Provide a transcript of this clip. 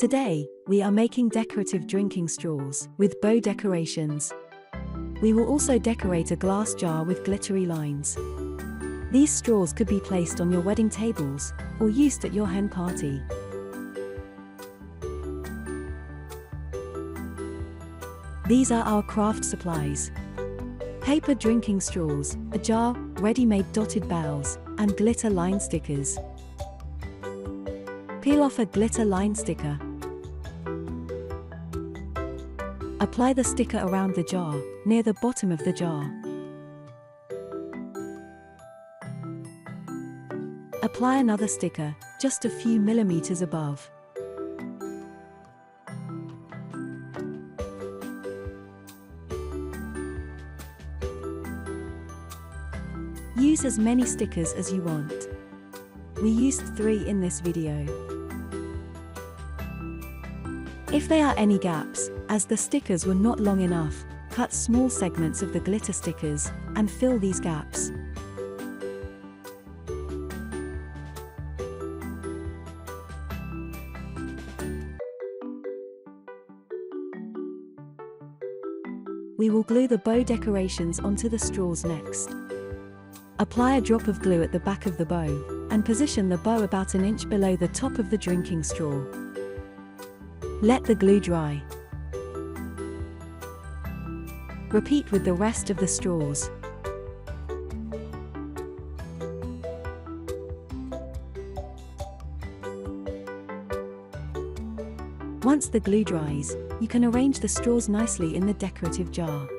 Today, we are making decorative drinking straws with bow decorations. We will also decorate a glass jar with glittery lines. These straws could be placed on your wedding tables or used at your hen party. These are our craft supplies. Paper drinking straws, a jar, ready-made dotted bows, and glitter line stickers. Peel off a glitter line sticker. Apply the sticker around the jar, near the bottom of the jar. Apply another sticker, just a few millimeters above. Use as many stickers as you want. We used 3 in this video. If there are any gaps, as the stickers were not long enough, cut small segments of the glitter stickers and fill these gaps. We will glue the bow decorations onto the straws next. Apply a drop of glue at the back of the bow, and position the bow about an inch below the top of the drinking straw. Let the glue dry. Repeat with the rest of the straws. Once the glue dries, you can arrange the straws nicely in the decorative jar.